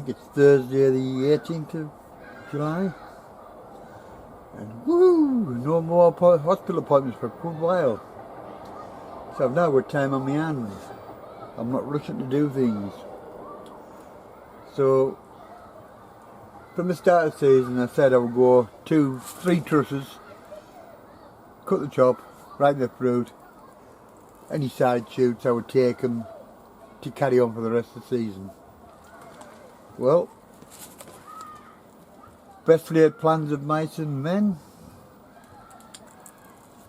think it's Thursday the 18th of July. And woo, no more hospital appointments for a good while. So I've now got time on my hands. I'm not rushing to do things. So from the start of the season I said I would go 2-3 trusses, cut the chop, ripen the fruit, any side shoots I would take them to carry on for the rest of the season. Well, best laid plans of mice and men.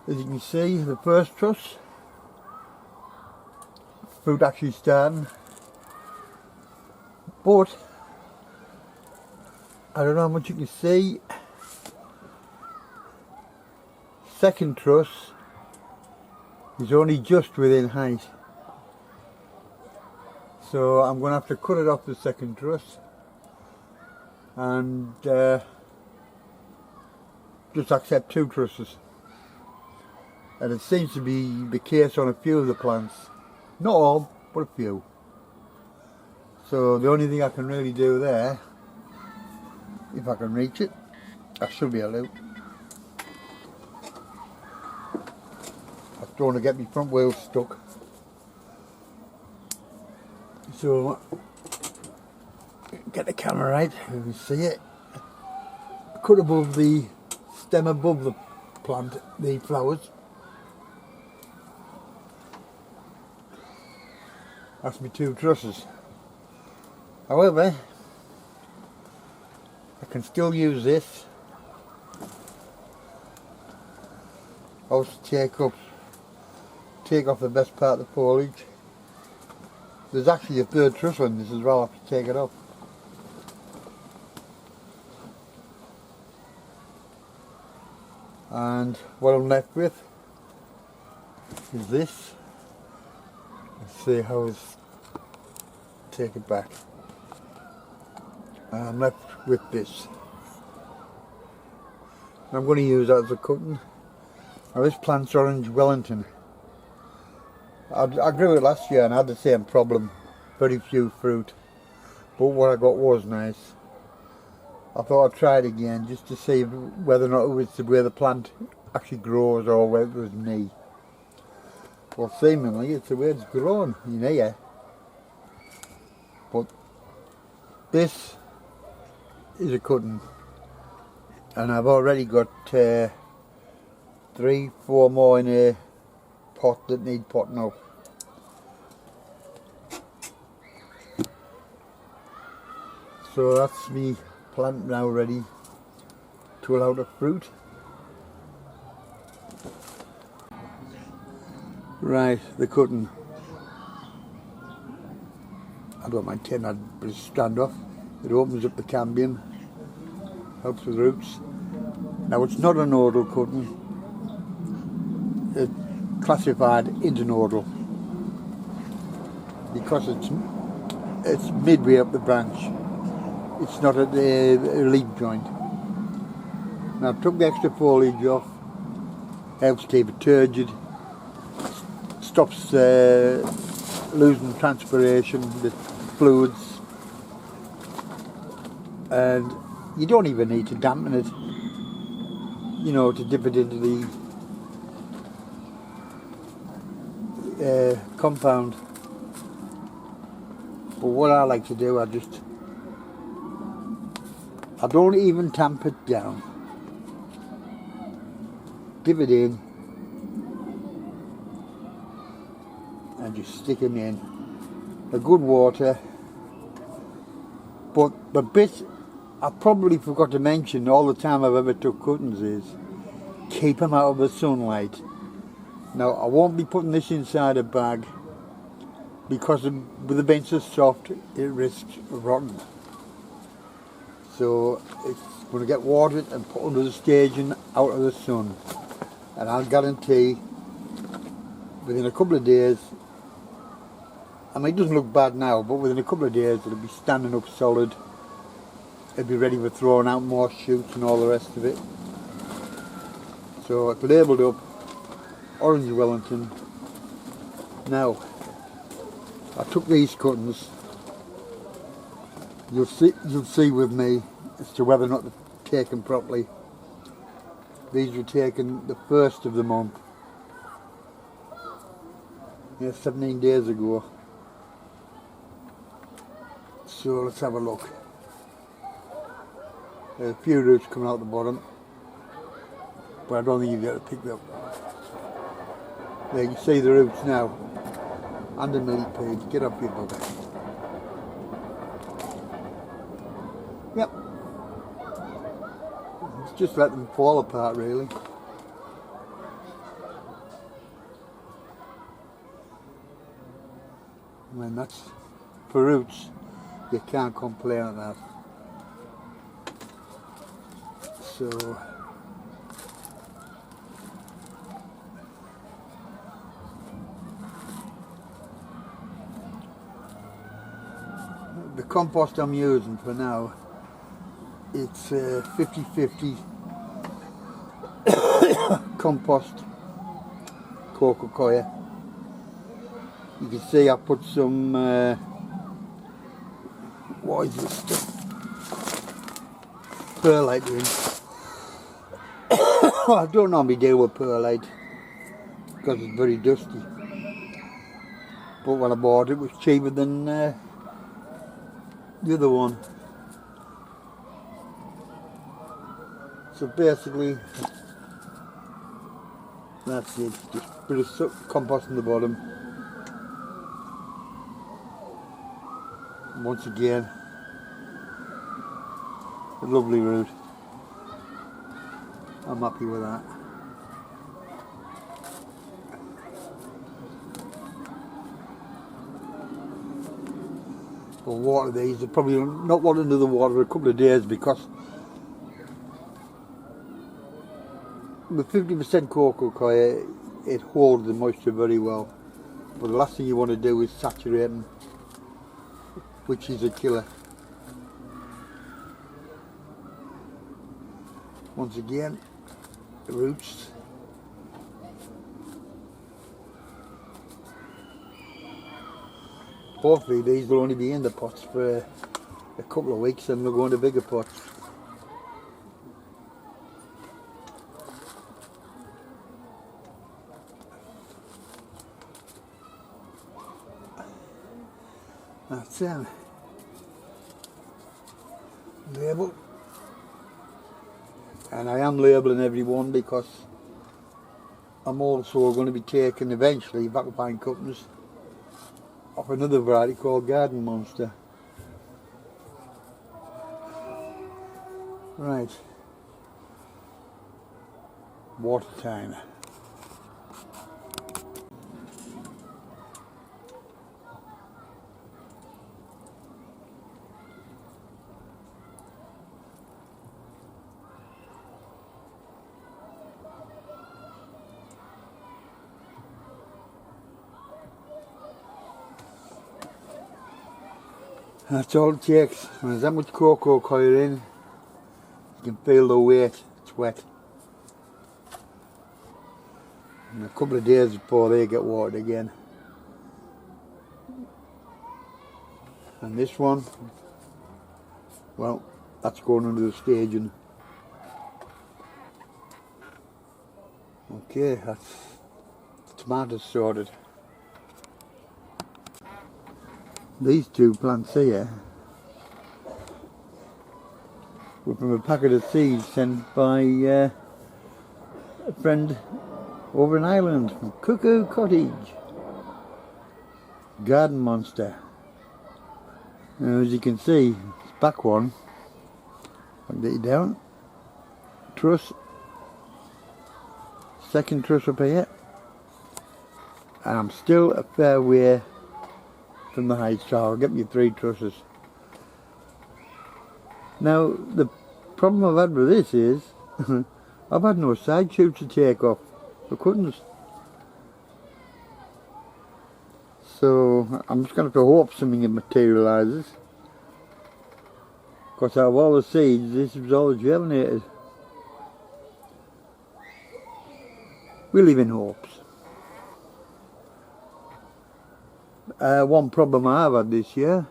As you can see, the first truss, fruit actually starting, but I don't know how much you can see. Second truss is only just within height, so I'm going to have to cut it off the second truss and just accept 2 trusses. And it seems to be the case on a few of the plants, not all but a few. So the only thing I can really do there, if I can reach it, I should be able to. I don't want to get my front wheel stuck. So get the camera right, you can see it. Cut above the stem above the plant, the flowers. That's my 2 trusses. However, I can still use this also to take off the best part of the foliage. There's actually a 3rd truss on this as well. I have to take it off. And what I'm left with is this. Let's see how it's take it back. I'm left with this. I'm going to use that as a cutting. Now this plant's Orange Wellington. I grew it last year and I had the same problem, very few fruit, but what I got was nice. I thought I'd try it again just to see whether or not it was the way the plant actually grows or whether it was me. Well, seemingly it's the way it's grown in here. But this is a cutting, and I've already got 3-4 more in a pot that need potting up. So that's me plant now ready to allow the fruit. Right, the cutting. I don't mind taking that bit of strand off. It opens up the cambium, helps with roots. Now it's not a nodal cutting. It's classified internodal because it's midway up the branch. It's not at the leaf joint. Now I took the extra foliage off, helps keep it turgid, stops losing transpiration, the fluids, and you don't even need to dampen it, you know, to dip it into the compound. But what I like to do, I don't even tamp it down. Dip it in and just stick them in. A good water. But the bit I probably forgot to mention all the time I've ever took cuttings is keep them out of the sunlight. Now I won't be putting this inside a bag because with the being so soft it risks rotting. So it's going to get watered and put under the staging out of the sun, and I'll guarantee within a couple of days, I mean it doesn't look bad now, but within a couple of days it'll be standing up solid. It'll be ready for throwing out more shoots and all the rest of it. So it's labelled up Orange Wellington. Now I took these cuttings, You'll see with me as to whether or not they're taken properly. These were taken the 1st of the month. Yeah, 17 days ago. So let's have a look. There's a few roots coming out the bottom, but I don't think you'll be able to pick them up. There you can see the roots now. And the millipede. Get up here, bugger. Yep. It's just let them fall apart, really. I mean, that's for roots. You can't complain on that. So the compost I'm using for now, it's 50-50 compost coco coir. You can see I put some what is this stuff? Perlite in. I don't normally deal with perlite because it's very dusty, but when I bought it, it was cheaper than the other one. So basically that's it, just a bit of compost in the bottom. And once again, a lovely root. I'm happy with that. We'll water these. They'll probably not want another water for a couple of days because with 50% coco coir, it holds the moisture very well. But the last thing you want to do is saturate them, which is a killer. Once again, the roots. Hopefully these will only be in the pots for a couple of weeks and they'll go into bigger pots. That's them. Label. And I am labelling every one because I'm also going to be taking eventually vacapine cuttings of another variety called Garden Monster. Right. Water time. That's all it takes. When there's that much coco coir in, you can feel the weight. It's wet. And a couple of days before they get watered again. And this one, well, that's going under the staging. Okay, that's the tomatoes sorted. These two plants here were from a packet of seeds sent by a friend over in Ireland from Cuckoo Cottage. Garden Monster. Now, as you can see, this back one, I can get you down. Truss. Second truss up here. And I'm still a fair way from the height, so I'll get you 3 trusses. Now the problem I've had with this is I've had no side shoots to take off for cuttings, so I'm just going to have to hope something materialises, because out of all the seeds this was all germinated. We live in hopes. One problem I have had this year,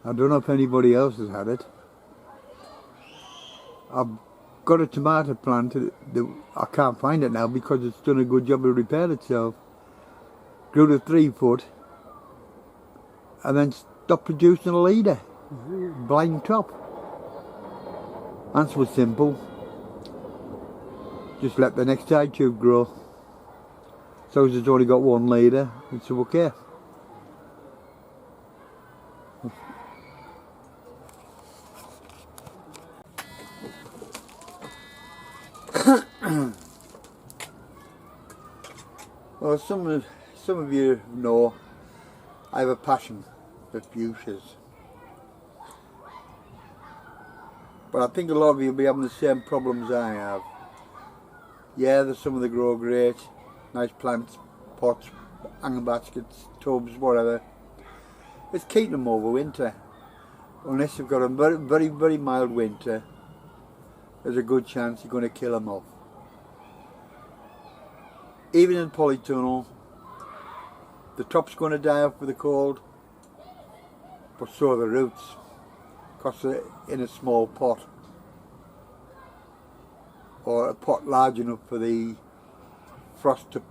I don't know if anybody else has had it. I've got a tomato plant that I can't find it now because it's done a good job of repairing itself. Grew to 3 foot and then stopped producing a leader. Blind top. Answer was simple. Just let the next side tube grow. So as it's only got 1 leader, it's okay. Well, some of you know I have a passion for fuchsias, but I think a lot of you will be having the same problems I have. Yeah, there's some of them grow great, nice plants, pots, hanging baskets, tubs, whatever. It's keeping them over winter. Unless you've got a very mild winter, there's a good chance you're going to kill them off. Even in polytunnel, the top's going to die off with the cold, but so are the roots, because they're in a small pot, or a pot large enough for the frost to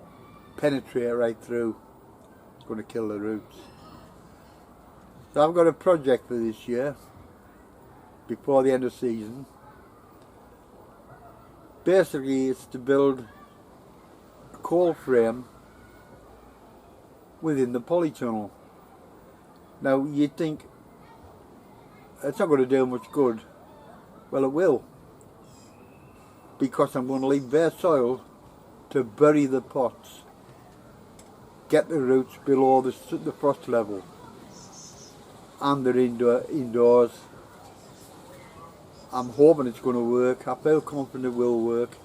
penetrate right through. It's going to kill the roots. So I've got a project for this year, before the end of season. Basically it's to build a coal frame within the polytunnel. Now you'd think it's not going to do much good. Well, it will, because I'm going to leave bare soil to bury the pots, get the roots below the frost level, and they're indoors. I'm hoping it's going to work. I feel confident it will work.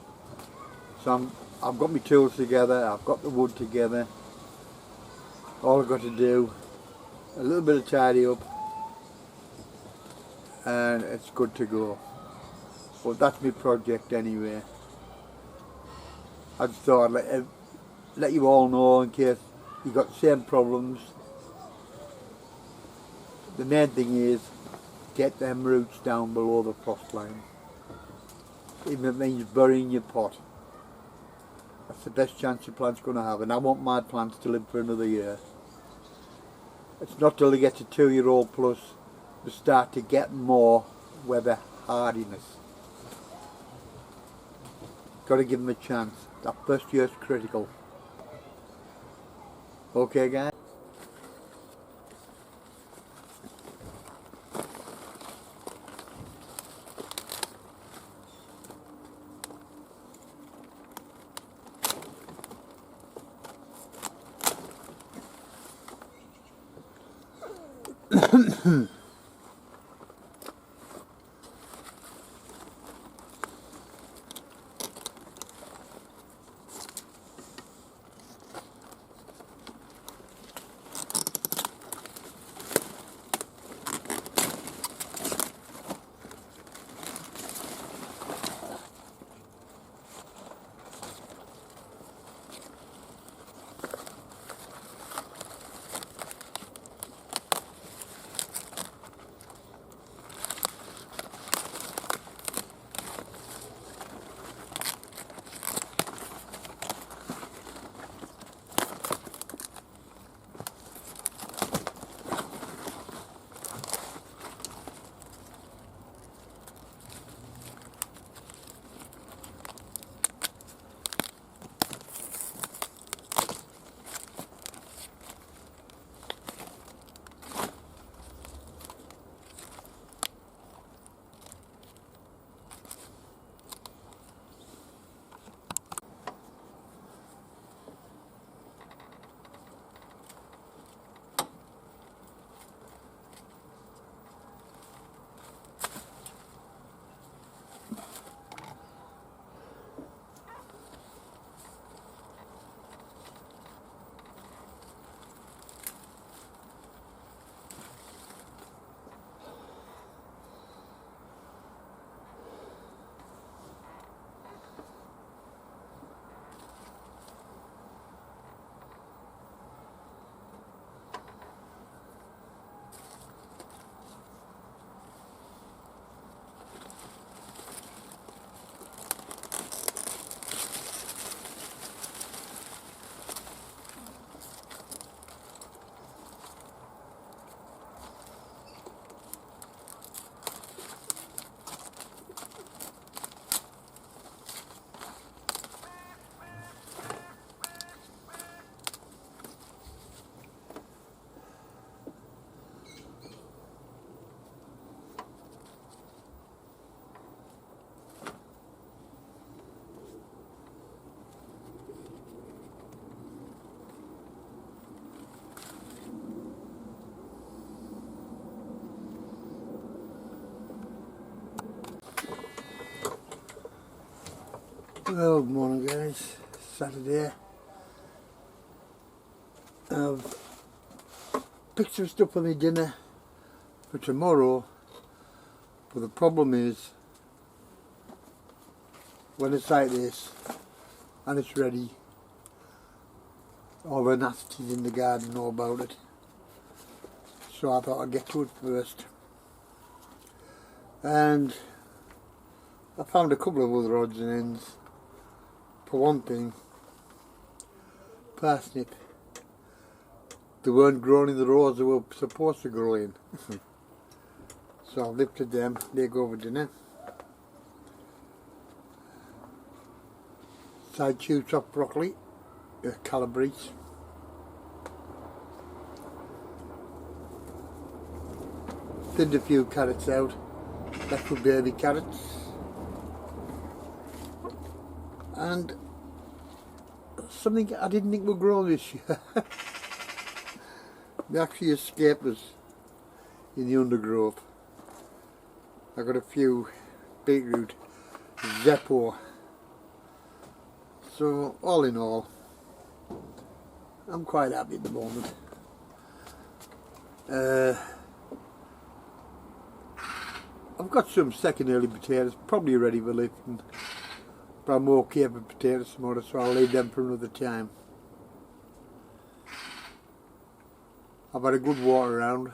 So I've got my tools together, I've got the wood together. All I've got to do, a little bit of tidy up, and it's good to go. But that's my project anyway. I just thought I'd let you all know in case you've got the same problems. The main thing is get them roots down below the frost line. Even if it means burying your pot. That's the best chance your plant's going to have, and I want my plants to live for another year. It's not till they get to 2-year-old plus they start to get more weather hardiness. Got to give them a chance. That first year's critical. Okay guys? Well, good morning guys, Saturday. I've picked some stuff for my dinner for tomorrow, but the problem is when it's like this and it's ready, all the nasties in the garden know about it, so I thought I'd get to it first. And I found a couple of other odds and ends. For one thing, parsnip. They weren't grown in the rows they were supposed to grow in. So I've lifted them, they go for dinner. Side chew chopped broccoli, calabrese. Thinned a few carrots out, left with baby carrots. And something I didn't think would grow this year. They actually escaped us in the undergrowth. I got a few beetroot, zeppo. So all in all, I'm quite happy at the moment. I've got some second early potatoes, probably ready for lifting. But I'm okay for potatoes tomorrow, so I'll leave them for another time. I've had a good walk around.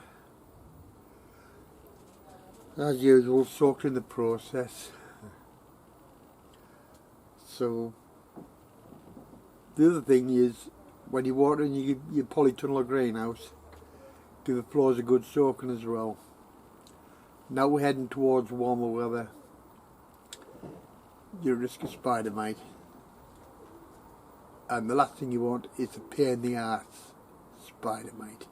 As usual, soaked in the process. So, the other thing is, when you water in your polytunnel or greenhouse, give the floors a good soaking as well. Now we're heading towards warmer weather. You risk a spider mite, and the last thing you want is a pain in the arse spider mite.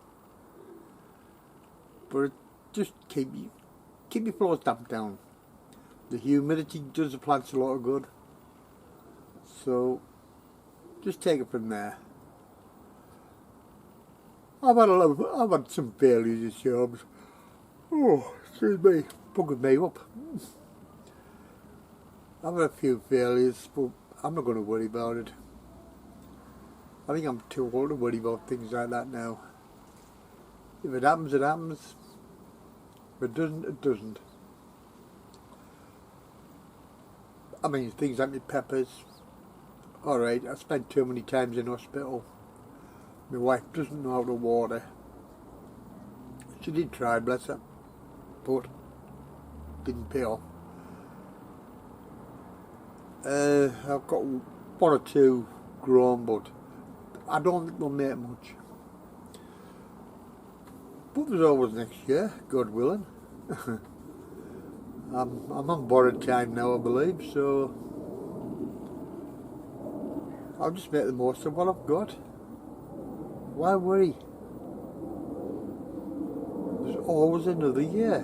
But just keep your floors damped down. The humidity does the plants a lot of good, so just take it from there. I've had some failures this year. Oh, excuse me, bugging me up. I've had a few failures, but I'm not going to worry about it. I think I'm too old to worry about things like that now. If it happens, it happens. If it doesn't, it doesn't. I mean, things like my peppers. Alright, I spent too many times in hospital. My wife doesn't know how to water. She did try, bless her, but didn't pay off. I've got one or two grown, but I don't think they'll make much. But there's always next year, God willing. I'm on borrowed time now, I believe, so I'll just make the most of what I've got. Why worry? There's always another year.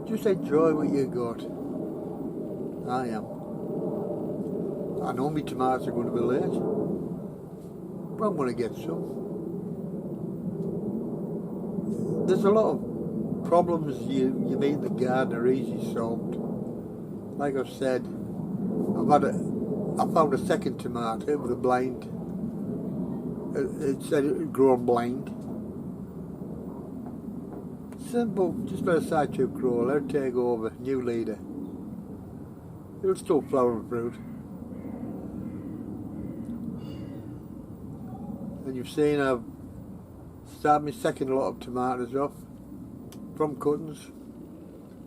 Just enjoy what you got. I am. I know my tomatoes are going to be late, but I'm going to get some. There's a lot of problems you meet in the garden are easy solved. Like I've said, I found a second tomato with a blind. It said it had grown blind. Simple, just let a side tube grow, let it take over, new leader. It'll still flower and fruit. And you've seen I've started my second lot of tomatoes off from cuttings,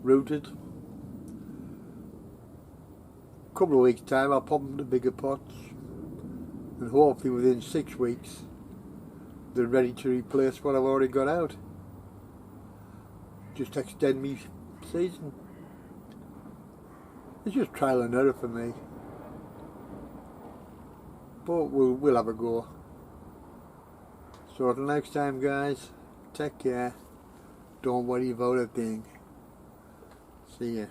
rooted. A couple of weeks time I'll pop them to bigger pots, and hopefully within 6 weeks they're ready to replace what I've already got out. Just extend me season. It's just trial and error for me, but we'll have a go. So until next time guys, take care, don't worry about a thing. See ya.